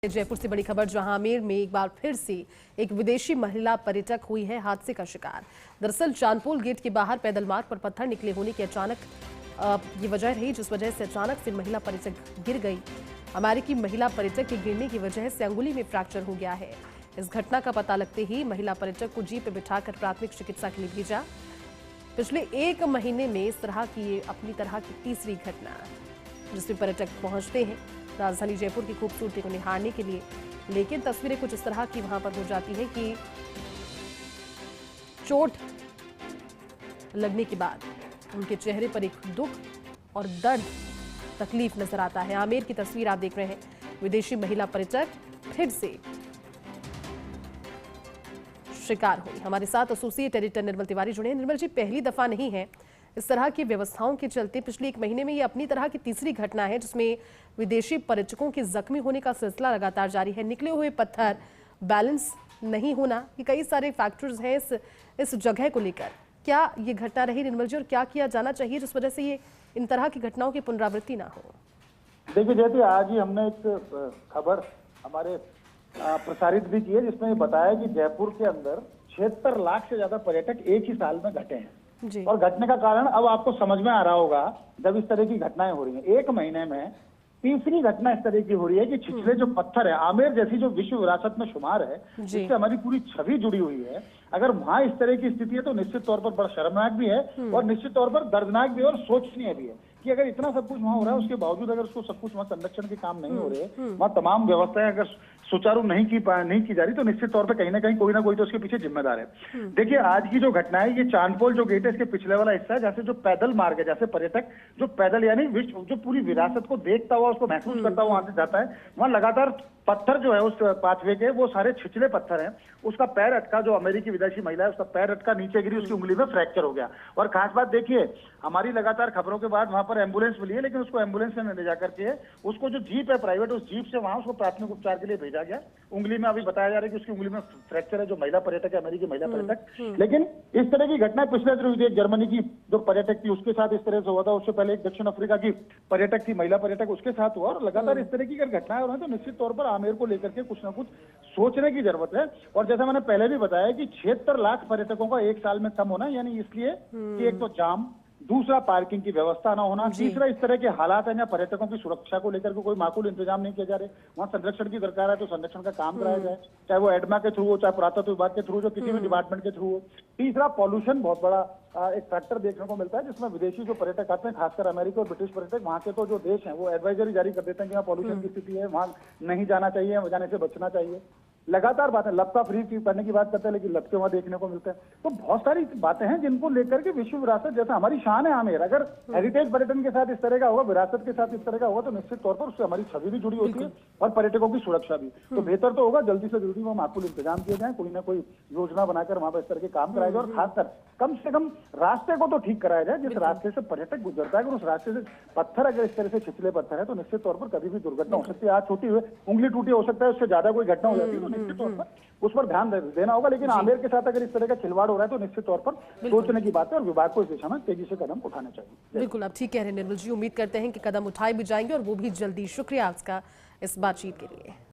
जयपुर से बड़ी खबर, जहां आमेर में एक बार फिर से एक विदेशी महिला पर्यटक हुई है हादसे का शिकार। दरअसल चांदपोल गेट के बाहर पैदल मार्ग पर पत्थर निकले होने की अचानक ये वजह रही, जिस वजह से अचानक से महिला पर्यटक गिर गई। अमेरिकी महिला पर्यटक के गिरने की वजह से अंगुली में फ्रैक्चर हो गया है। इस घटना का पता लगते ही महिला पर्यटक को जीप में बिठाकर प्राथमिक चिकित्सा के लिए भेजा। पिछले एक महीने में इस तरह की अपनी तरह की तीसरी घटना जिसमें पर्यटक पहुंचते हैं राजधानी जयपुर की खूबसूरती को निहारने के लिए, लेकिन तस्वीरें कुछ इस तरह की वहां पर हो जाती है कि चोट लगने के बाद उनके चेहरे पर एक दुख और दर्द, तकलीफ नजर आता है। आमेर की तस्वीर आप देख रहे हैं। विदेशी महिला पर्यटक फिर से शिकार हुई। हमारे साथ एसोसिएट एडिटर निर्मल तिवारी जुड़े हैं। निर्मल जी, पहली दफा नहीं है, इस तरह की व्यवस्थाओं के चलते पिछले एक महीने में ये अपनी तरह की तीसरी घटना है जिसमें विदेशी पर्यटकों के जख्मी होने का सिलसिला लगातार जारी है। निकले हुए पत्थर, बैलेंस नहीं होना, ये कई सारे फैक्टर्स हैं इस जगह को लेकर। क्या ये घटना रही निर्मल जी, और क्या किया जाना चाहिए जिस वजह से ये इन तरह की घटनाओं की पुनरावृत्ति ना हो? देखिए जयती, आज ही हमने एक खबर हमारे प्रसारित भी की है जिसमें बताया कि जयपुर के अंदर 76 लाख से ज्यादा पर्यटक एक ही साल में घटे हैं जी। और घटने का कारण अब आपको समझ में आ रहा होगा। जब इस तरह की घटनाएं हो रही हैं, एक महीने में तीसरी घटना इस तरह की हो रही है कि छिछले जो पत्थर है, आमेर जैसी जो विश्व विरासत में शुमार है, जिससे हमारी पूरी छवि जुड़ी हुई है, अगर वहां इस तरह की स्थिति है तो निश्चित तौर पर बड़ा शर्मनाक भी है और निश्चित तौर पर दर्दनाक भी है और सोचनीय भी है कि अगर इतना सब कुछ वहां हो रहा है, उसके बावजूद अगर उसको सब कुछ वहां संरक्षण के काम नहीं हो रहे, वहां तमाम व्यवस्थाएं अगर सुचारू नहीं की जा रही, तो निश्चित तौर पर कहीं ना कहीं कोई ना कोई तो उसके पीछे जिम्मेदार है। देखिए आज की जो घटना है, ये चांदपोल जो गेट है, इसके पिछले वाला हिस्सा है, जहाँ से जो पैदल मार्ग है, जैसे पर्यटक जो पैदल यानी विश्व जो पूरी विरासत को देखता हुआ, उसको महसूस करता हुआ वहां से जाता है, वहां लगातार पत्थर जो है उस पाथवे के, वो सारे छिछले पत्थर हैं। उसका पैर अटका, जो अमेरिकी विदेशी महिला है, उसका पैर अटका, नीचे गिरी, उसकी उंगली में फ्रैक्चर हो गया। और खास बात देखिए, हमारी लगातार खबरों के बाद वहां पर एम्बुलेंस मिली है, लेकिन उसको एम्बुलेंस में ले जाकर के उसको जो जीप है प्राइवेट, उस जीप से वहां उसको प्राथमिक उपचार के लिए भेजा गया। उंगली में अभी बताया जा रहा है कि उसकी उंगली में फ्रैक्चर है, जो महिला पर्यटक है, अमेरिकी महिला पर्यटक। लेकिन इस तरह की घटना पिछले दिनों जर्मनी की जो पर्यटक थी उसके साथ इस तरह से हुआ था, उससे पहले एक दक्षिण अफ्रीका की पर्यटक थी, महिला पर्यटक, उसके साथ हुआ। और लगातार इस तरह की अगर घटनाएं हो रही है तो निश्चित तौर पर आमेर को लेकर के कुछ ना कुछ सोचने की जरूरत है। और जैसा मैंने पहले भी बताया कि 76 लाख पर्यटकों का एक साल में कम होना, यानी इसलिए कि एक तो जाम, दूसरा पार्किंग की व्यवस्था ना होना, तीसरा इस तरह के हालात है जहाँ पर्यटकों की सुरक्षा को लेकर के कोई माकूल इंतजाम नहीं किए जा रहे। वहाँ संरक्षण की दरकार है तो संरक्षण का काम कराया जाए, चाहे वो एडमा के थ्रू हो, चाहे पुरातत्व विभाग के थ्रू हो, किसी भी डिपार्टमेंट के थ्रू हो। तीसरा, पॉल्यूशन बहुत बड़ा एक फैक्टर देखने को मिलता है, जिसमें विदेशी जो पर्यटक आते हैं, खासकर अमेरिकी और ब्रिटिश पर्यटक, वहाँ के तो जो देश हैं वो एडवाइजरी जारी कर देते हैं कि वहाँ पॉल्यूशन की स्थिति है, वहाँ नहीं जाना चाहिए, जाने से बचना चाहिए। लगातार बातें, लपका फ्री करने की बात करते हैं, लेकिन लपके वहां देखने को मिलते हैं। तो बहुत सारी बातें हैं जिनको लेकर के विश्व विरासत जैसा हमारी शान है आमेर, अगर हेरिटेज पर्यटन के साथ इस तरह का होगा, विरासत के साथ इस तरह का होगा, तो निश्चित तौर पर उससे हमारी छवि भी जुड़ी होती है और पर्यटकों की सुरक्षा भी। तो बेहतर तो होगा जल्दी से जल्दी वो माकूल इंतजाम किए जाए, कोई ना कोई योजना बनाकर वहां पर इस तरह के काम कराया जाए, और खासकर कम से कम रास्ते को तो ठीक कराया जाए। जिस रास्ते से पर्यटक गुजरता है, अगर उस रास्ते से पत्थर, अगर इस तरह से छिछले पत्थर है, तो निश्चित तौर पर कभी भी दुर्घटना हो सकती है। आज छोटी हुई उंगली टूटी हो सकता है, उससे ज्यादा कोई घटना हो जाती है, तो निश्चित तौर पर उस पर ध्यान देना होगा। लेकिन आमेर के साथ अगर इस तरह का खिलवाड़ हो रहा है तो निश्चित तौर पर सोचने की बात है और विभाग को इस दिशा में तेजी से कदम उठाने चाहिए। बिल्कुल, आप ठीक कह रहे हैं निर्मल जी। उम्मीद करते हैं कि कदम उठाए भी जाएंगे और वो भी जल्दी। शुक्रिया आपका इस बातचीत के लिए।